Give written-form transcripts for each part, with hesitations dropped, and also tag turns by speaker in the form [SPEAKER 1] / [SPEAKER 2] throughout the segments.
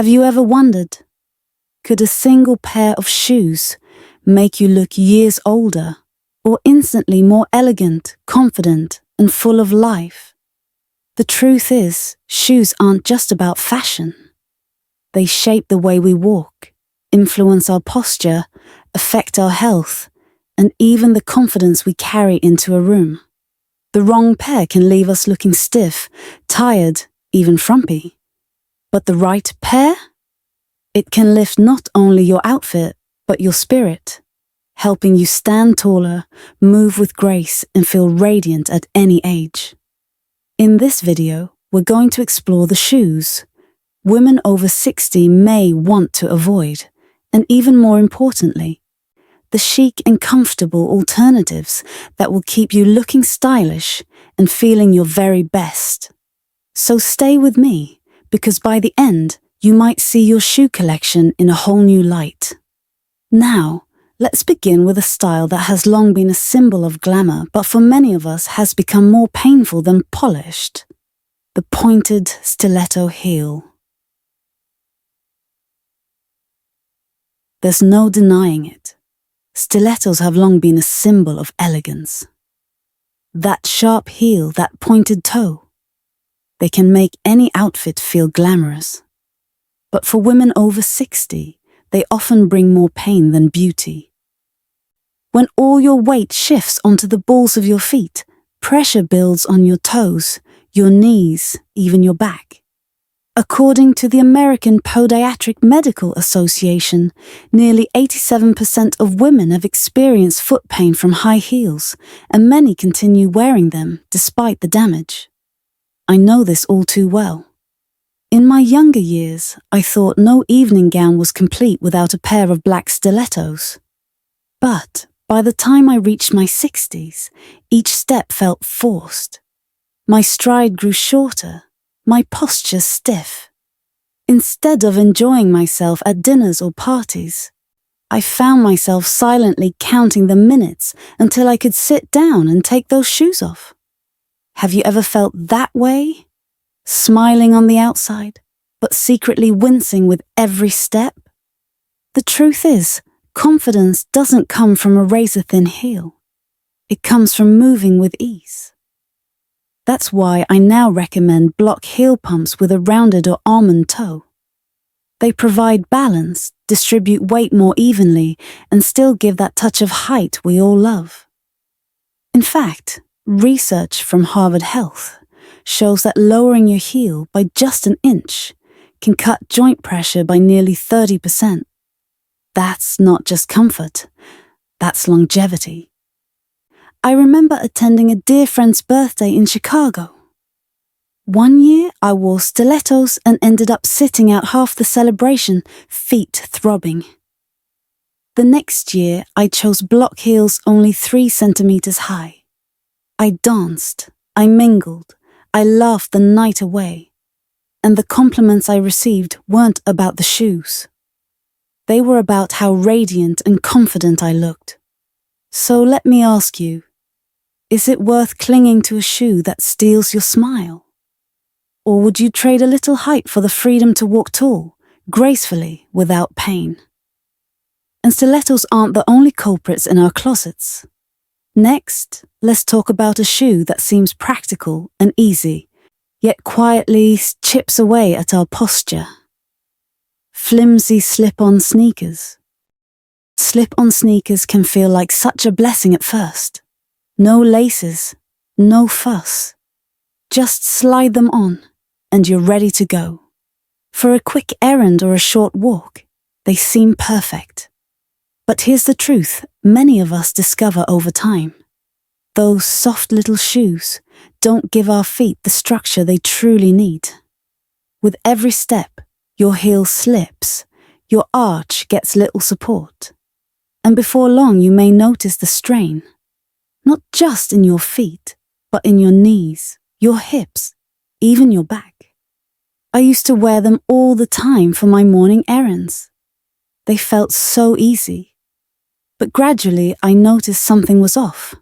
[SPEAKER 1] Have you ever wondered, could a single pair of shoes make you look years older or instantly more elegant, confident, and full of life? The truth is, shoes aren't just about fashion. They shape the way we walk, influence our posture, affect our health, and even the confidence we carry into a room. The wrong pair can leave us looking stiff, tired, even frumpy. But the right pair? It can lift not only your outfit, but your spirit, helping you stand taller, move with grace, and feel radiant at any age. In this video, we're going to explore the shoes women over 60 may want to avoid, and even more importantly, the chic and comfortable alternatives that will keep you looking stylish and feeling your very best. So stay with me, because by the end, you might see your shoe collection in a whole new light. Now, let's begin with a style that has long been a symbol of glamour, but for many of us has become more painful than polished: the pointed stiletto heel. There's no denying it. Stilettos have long been a symbol of elegance. That sharp heel, that pointed toe, they can make any outfit feel glamorous. But for women over 60, they often bring more pain than beauty. When all your weight shifts onto the balls of your feet, pressure builds on your toes, your knees, even your back. According to the American Podiatric Medical Association, nearly 87% of women have experienced foot pain from high heels, and many continue wearing them despite the damage. I know this all too well. In my younger years, I thought no evening gown was complete without a pair of black stilettos. But by the time I reached my 60s, each step felt forced. My stride grew shorter, my posture stiff. Instead of enjoying myself at dinners or parties, I found myself silently counting the minutes until I could sit down and take those shoes off. Have you ever felt that way? Smiling on the outside, but secretly wincing with every step? The truth is, confidence doesn't come from a razor-thin heel. It comes from moving with ease. That's why I now recommend block heel pumps with a rounded or almond toe. They provide balance, distribute weight more evenly, and still give that touch of height we all love. In fact, research from Harvard Health shows that lowering your heel by just an inch can cut joint pressure by nearly 30%. That's not just comfort, that's longevity. I remember attending a dear friend's birthday in Chicago. One year, I wore stilettos and ended up sitting out half the celebration, feet throbbing. The next year, I chose block heels only 3 centimeters high. I danced, I mingled, I laughed the night away, and the compliments I received weren't about the shoes. They were about how radiant and confident I looked. So let me ask you, is it worth clinging to a shoe that steals your smile? Or would you trade a little height for the freedom to walk tall, gracefully, without pain? And stilettos aren't the only culprits in our closets. Next, let's talk about a shoe that seems practical and easy, yet quietly chips away at our posture. Flimsy slip-on sneakers. Slip-on sneakers can feel like such a blessing at first. No laces, no fuss. Just slide them on, and you're ready to go. For a quick errand or a short walk, they seem perfect. But here's the truth many of us discover over time. Those soft little shoes don't give our feet the structure they truly need. With every step, your heel slips, your arch gets little support. And before long you may notice the strain, not just in your feet, but in your knees, your hips, even your back. I used to wear them all the time for my morning errands. They felt so easy. But gradually I noticed something was off.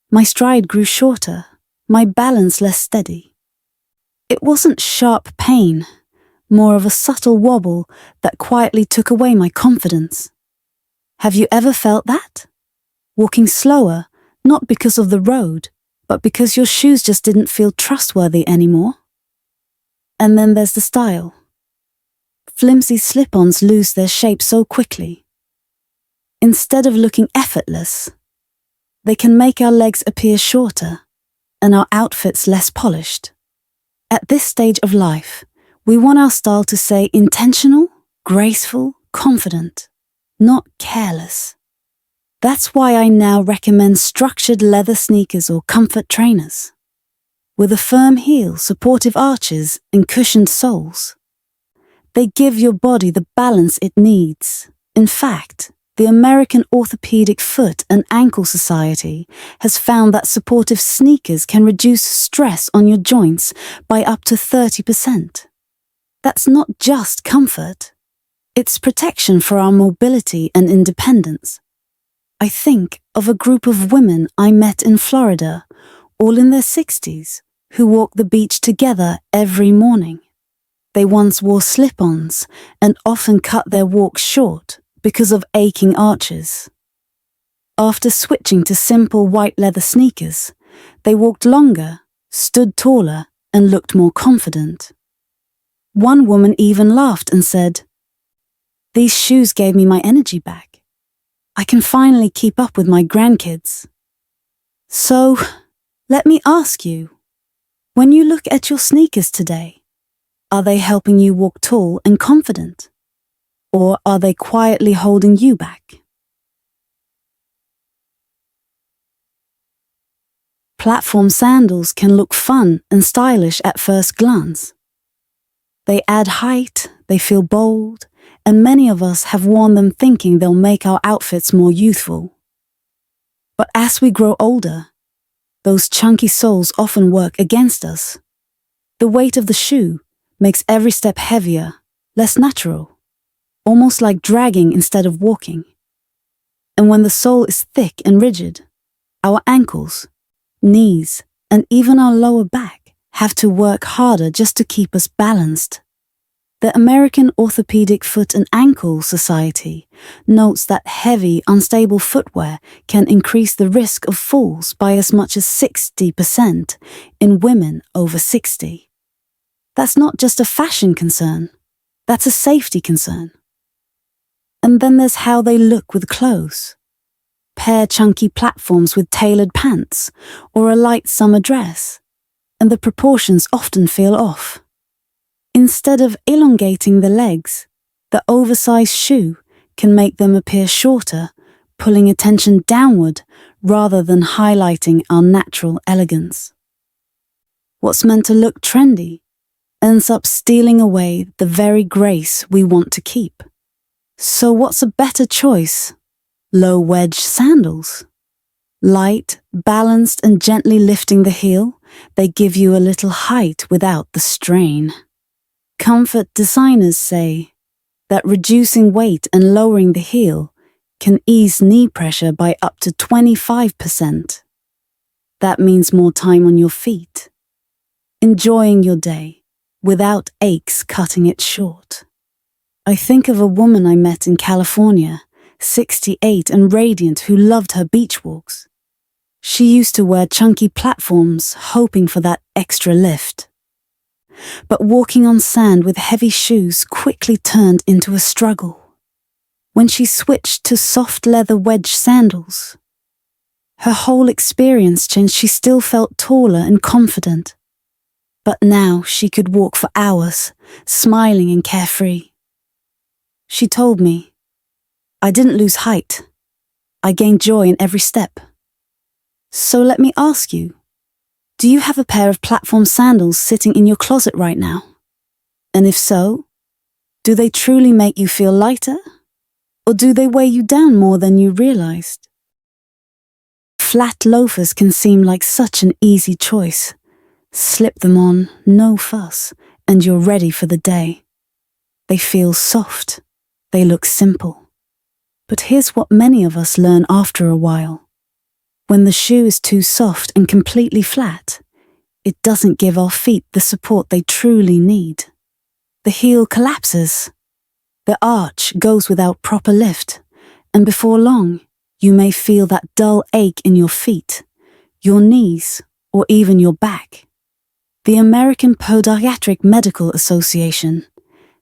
[SPEAKER 1] My stride grew shorter, my balance less steady. It wasn't sharp pain, more of a subtle wobble that quietly took away my confidence. Have you ever felt that? Walking slower, not because of the road, but because your shoes just didn't feel trustworthy anymore? And then there's the style. Flimsy slip-ons lose their shape so quickly. Instead of looking effortless, they can make our legs appear shorter and our outfits less polished. At this stage of life, we want our style to say intentional, graceful, confident, not careless. That's why I now recommend structured leather sneakers or comfort trainers. With a firm heel, supportive arches, and cushioned soles. They give your body the balance it needs. In fact, the American Orthopedic Foot and Ankle Society has found that supportive sneakers can reduce stress on your joints by up to 30%. That's not just comfort. It's protection for our mobility and independence. I think of a group of women I met in Florida, all in their 60s, who walk the beach together every morning. They once wore slip-ons and often cut their walks short because of aching arches. After switching to simple white leather sneakers, they walked longer, stood taller, and looked more confident. One woman even laughed and said, "These shoes gave me my energy back. I can finally keep up with my grandkids." So, let me ask you, when you look at your sneakers today, are they helping you walk tall and confident? Or are they quietly holding you back? Platform sandals can look fun and stylish at first glance. They add height, they feel bold, and many of us have worn them thinking they'll make our outfits more youthful. But as we grow older, those chunky soles often work against us. The weight of the shoe makes every step heavier, less natural, almost like dragging instead of walking. And when the sole is thick and rigid, our ankles, knees, and even our lower back have to work harder just to keep us balanced. The American Orthopedic Foot and Ankle Society notes that heavy, unstable footwear can increase the risk of falls by as much as 60% in women over 60. That's not just a fashion concern, that's a safety concern. And then there's how they look with clothes. Pair chunky platforms with tailored pants or a light summer dress, and the proportions often feel off. Instead of elongating the legs, the oversized shoe can make them appear shorter, pulling attention downward rather than highlighting our natural elegance. What's meant to look trendy ends up stealing away the very grace we want to keep. So what's a better choice? Low wedge sandals. Light, balanced, and gently lifting the heel, they give you a little height without the strain. Comfort designers say that reducing weight and lowering the heel can ease knee pressure by up to 25%. That means more time on your feet, enjoying your day without aches cutting it short. I think of a woman I met in California, 68 and radiant, who loved her beach walks. She used to wear chunky platforms, hoping for that extra lift. But walking on sand with heavy shoes quickly turned into a struggle. When she switched to soft leather wedge sandals, her whole experience changed. She still felt taller and confident. But now she could walk for hours, smiling and carefree. She told me, "I didn't lose height. I gained joy in every step." So let me ask you, do you have a pair of platform sandals sitting in your closet right now? And if so, do they truly make you feel lighter? Or do they weigh you down more than you realized? Flat loafers can seem like such an easy choice. Slip them on, no fuss, and you're ready for the day. They feel soft. They look simple. But here's what many of us learn after a while. When the shoe is too soft and completely flat, it doesn't give our feet the support they truly need. the heel collapses. The arch goes without proper lift, and before long, you may feel that dull ache in your feet, your knees, or even your back. The American Podiatric Medical Association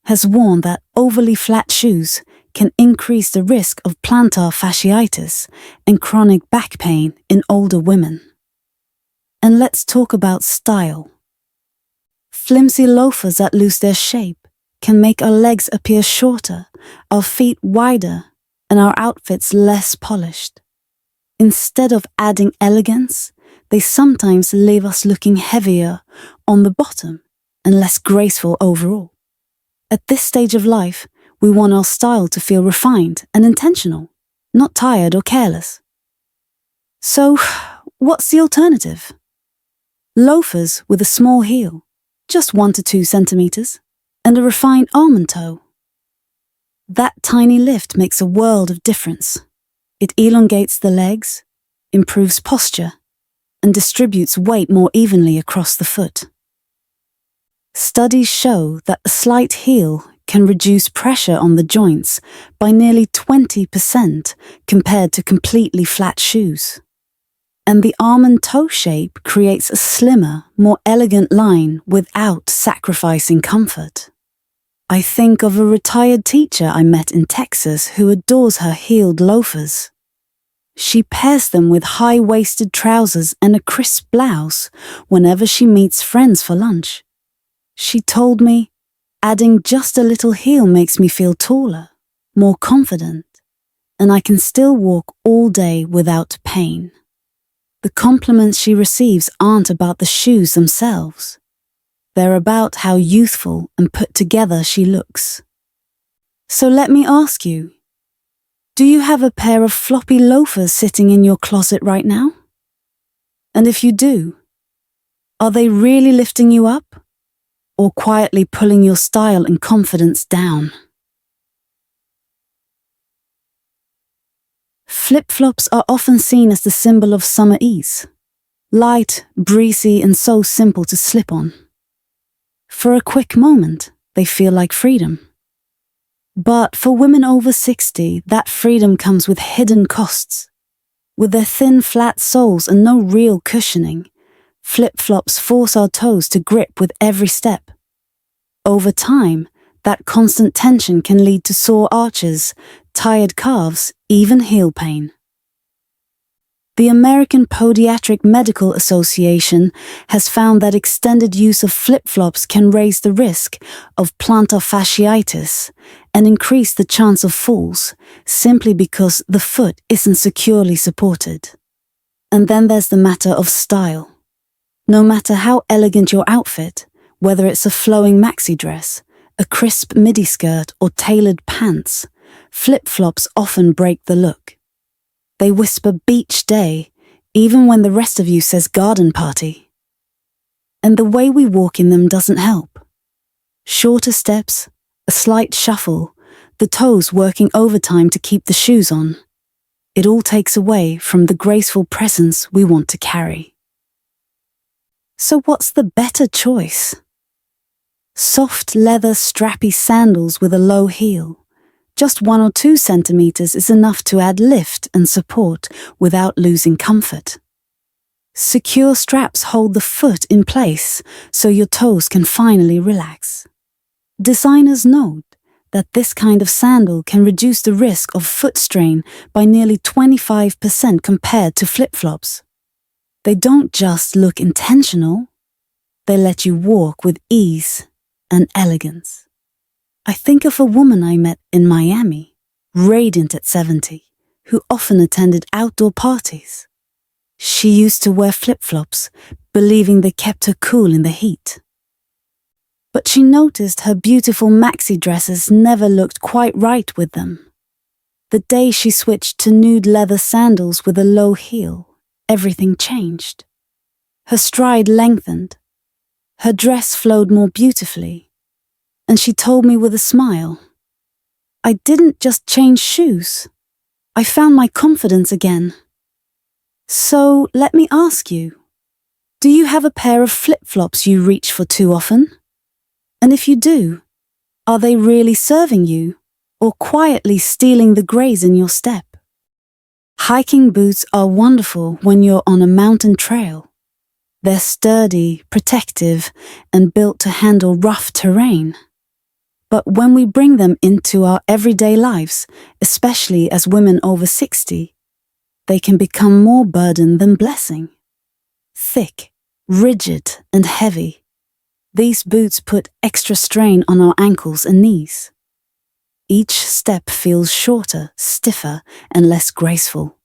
[SPEAKER 1] has warned that overly flat shoes can increase the risk of plantar fasciitis and chronic back pain in older women. And let's talk about style. Flimsy loafers that lose their shape can make our legs appear shorter, our feet wider, and our outfits less polished. Instead of adding elegance, they sometimes leave us looking heavier on the bottom and less graceful overall. At this stage of life, we want our style to feel refined and intentional, not tired or careless. So, what's the alternative? Loafers with a small heel, just 1 to 2 centimeters, and a refined almond toe. That tiny lift makes a world of difference. It elongates the legs, improves posture, and distributes weight more evenly across the foot. Studies show that a slight heel can reduce pressure on the joints by nearly 20% compared to completely flat shoes. And the almond toe shape creates a slimmer, more elegant line without sacrificing comfort. I think of a retired teacher I met in Texas who adores her heeled loafers. She pairs them with high-waisted trousers and a crisp blouse whenever she meets friends for lunch. She told me, adding just a little heel makes me feel taller, more confident, and I can still walk all day without pain. The compliments she receives aren't about the shoes themselves. They're about how youthful and put together she looks. So let me ask you, do you have a pair of floppy loafers sitting in your closet right now? And if you do, are they really lifting you up, or quietly pulling your style and confidence down? Flip-flops are often seen as the symbol of summer ease. Light, breezy, and so simple to slip on. For a quick moment, they feel like freedom. But for women over 60, that freedom comes with hidden costs. With their thin, flat soles and no real cushioning, flip-flops force our toes to grip with every step. Over time, that constant tension can lead to sore arches, tired calves, even heel pain. The American Podiatric Medical Association has found that extended use of flip-flops can raise the risk of plantar fasciitis and increase the chance of falls simply because the foot isn't securely supported. And then there's the matter of style. No matter how elegant your outfit, whether it's a flowing maxi dress, a crisp midi skirt, or tailored pants, flip-flops often break the look. They whisper beach day, even when the rest of you says garden party. And the way we walk in them doesn't help. Shorter steps, a slight shuffle, the toes working overtime to keep the shoes on. It all takes away from the graceful presence we want to carry. So what's the better choice? Soft leather strappy sandals with a low heel. Just 1 or 2 centimeters is enough to add lift and support without losing comfort. Secure straps hold the foot in place so your toes can finally relax. Designers note that this kind of sandal can reduce the risk of foot strain by nearly 25% compared to flip-flops. They don't just look intentional, they let you walk with ease and elegance. I think of a woman I met in Miami, radiant at 70, who often attended outdoor parties. She used to wear flip-flops, believing they kept her cool in the heat. But she noticed her beautiful maxi dresses never looked quite right with them. The day she switched to nude leather sandals with a low heel, everything changed. Her stride lengthened. Her dress flowed more beautifully. And she told me with a smile, I didn't just change shoes. I found my confidence again. So let me ask you, do you have a pair of flip-flops you reach for too often? And if you do, Are they really serving you, or quietly stealing the graze in your step? Hiking boots are wonderful when you're on a mountain trail. They're sturdy, protective, and built to handle rough terrain. But when we bring them into our everyday lives, especially as women over 60, they can become more burden than blessing. Thick, rigid, and heavy, these boots put extra strain on our ankles and knees. Each step feels shorter, stiffer, and less graceful.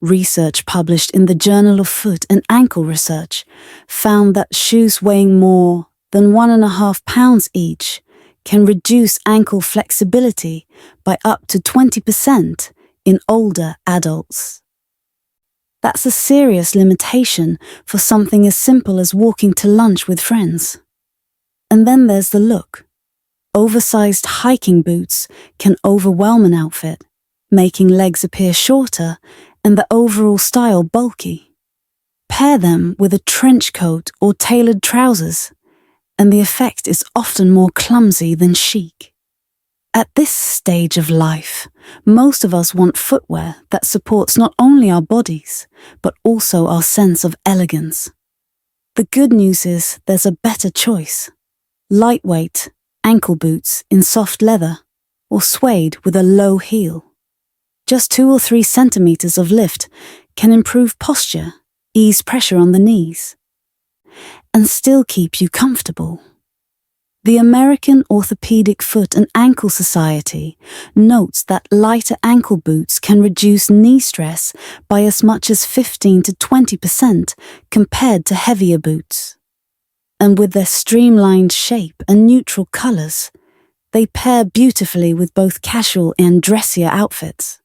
[SPEAKER 1] Research published in the Journal of Foot and Ankle Research found that shoes weighing more than 1.5 pounds each can reduce ankle flexibility by up to 20% in older adults. That's a serious limitation for something as simple as walking to lunch with friends. And then there's the look. Oversized hiking boots can overwhelm an outfit, making legs appear shorter and the overall style bulky. Pair them with a trench coat or tailored trousers, and the effect is often more clumsy than chic. At this stage of life, most of us want footwear that supports not only our bodies, but also our sense of elegance. The good news is there's a better choice. Lightweight, ankle boots in soft leather, or suede with a low heel. Just 2 or 3 centimeters of lift can improve posture, ease pressure on the knees, and still keep you comfortable. The American Orthopedic Foot and Ankle Society notes that lighter ankle boots can reduce knee stress by as much as 15 to 20% compared to heavier boots. And with their streamlined shape and neutral colors, they pair beautifully with both casual and dressier outfits.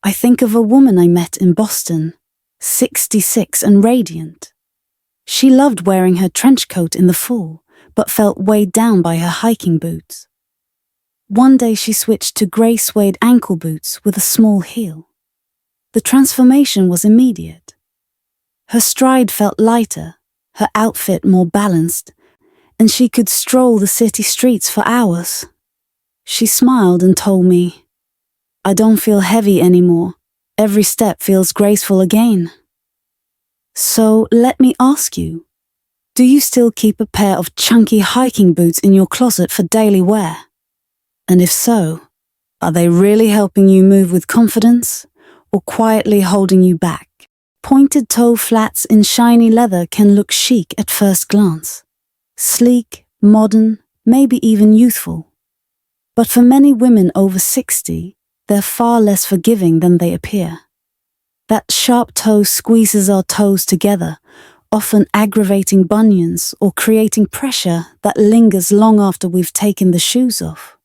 [SPEAKER 1] I think of a woman I met in Boston, 66 and radiant. She loved wearing her trench coat in the fall, but felt weighed down by her hiking boots. One day she switched to grey suede ankle boots with a small heel. The transformation was immediate. Her stride felt lighter, her outfit more balanced, and she could stroll the city streets for hours. She smiled and told me, "I don't feel heavy anymore. Every step feels graceful again." So let me ask you, do you still keep a pair of chunky hiking boots in your closet for daily wear? And if so, are they really helping you move with confidence or quietly holding you back? Pointed toe flats in shiny leather can look chic at first glance. Sleek, modern, maybe even youthful. But for many women over 60, they're far less forgiving than they appear. That sharp toe squeezes our toes together, often aggravating bunions or creating pressure that lingers long after we've taken the shoes off.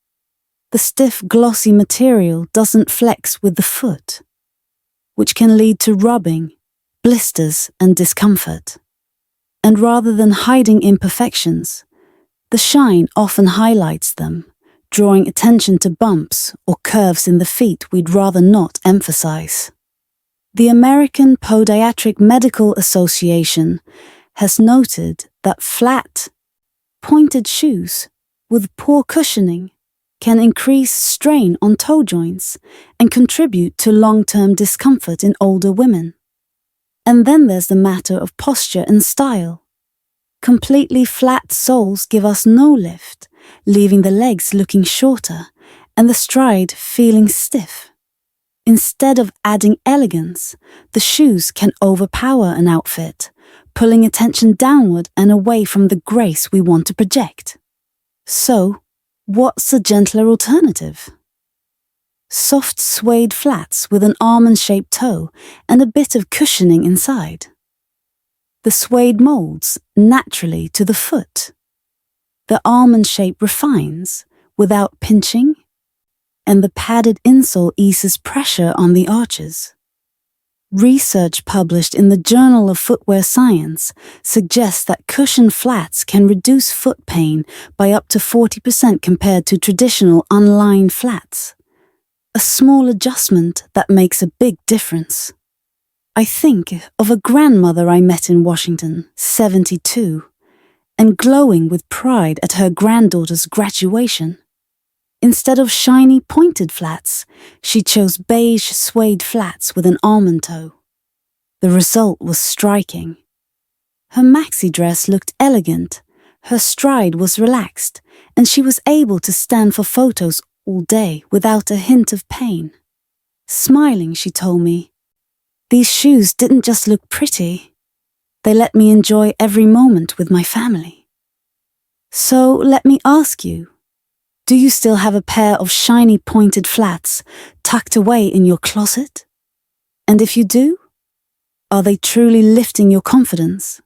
[SPEAKER 1] The stiff, glossy material doesn't flex with the foot, which can lead to rubbing, blisters, and discomfort. And rather than hiding imperfections, the shine often highlights them, drawing attention to bumps or curves in the feet we'd rather not emphasize. The American Podiatric Medical Association has noted that flat, pointed shoes with poor cushioning can increase strain on toe joints and contribute to long-term discomfort in older women. And then there's the matter of posture and style. Completely flat soles give us no lift, leaving the legs looking shorter and the stride feeling stiff. Instead of adding elegance, the shoes can overpower an outfit, pulling attention downward and away from the grace we want to project. So, what's a gentler alternative? Soft suede flats with an almond-shaped toe and a bit of cushioning inside. The suede molds naturally to the foot. The almond shape refines without pinching, and the padded insole eases pressure on the arches. Research published in the Journal of Footwear Science suggests that cushioned flats can reduce foot pain by up to 40% compared to traditional unlined flats. A small adjustment that makes a big difference. I think of a grandmother I met in Washington, 72, and glowing with pride at her granddaughter's graduation. Instead of shiny pointed flats, she chose beige suede flats with an almond toe. The result was striking. Her maxi dress looked elegant, her stride was relaxed, and she was able to stand for photos all day without a hint of pain. Smiling, she told me, "These shoes didn't just look pretty, they let me enjoy every moment with my family." So let me ask you, do you still have a pair of shiny pointed flats tucked away in your closet? And if you do, are they truly lifting your confidence?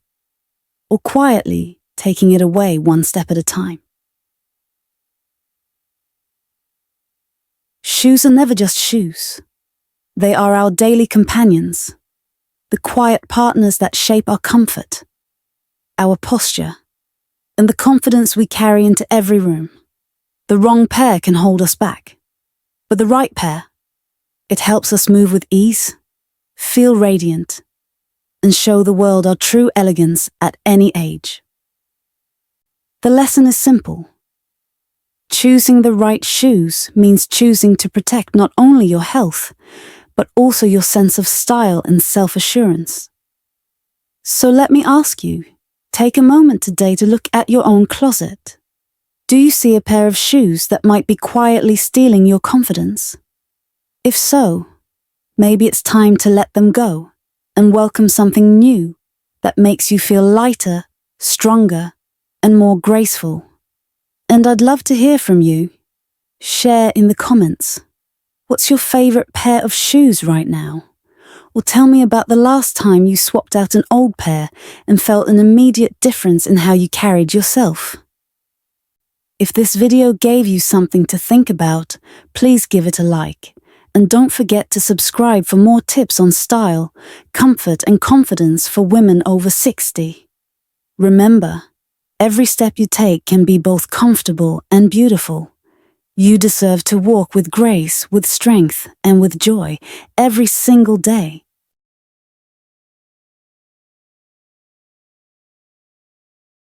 [SPEAKER 1] Or quietly taking it away one step at a time? Shoes are never just shoes. They are our daily companions, the quiet partners that shape our comfort, our posture, and the confidence we carry into every room. The wrong pair can hold us back, but the right pair, it helps us move with ease, feel radiant, and show the world our true elegance at any age. The lesson is simple. Choosing the right shoes means choosing to protect not only your health, but also your sense of style and self-assurance. So let me ask you, take a moment today to look at your own closet. Do you see a pair of shoes that might be quietly stealing your confidence? If so, maybe it's time to let them go and welcome something new that makes you feel lighter, stronger, and more graceful. And I'd love to hear from you. Share in the comments. What's your favorite pair of shoes right now? Or tell me about the last time you swapped out an old pair and felt an immediate difference in how you carried yourself. If this video gave you something to think about, please give it a like. And don't forget to subscribe for more tips on style, comfort, and confidence for women over 60. Remember, every step you take can be both comfortable and beautiful. You deserve to walk with grace, with strength, and with joy every single day.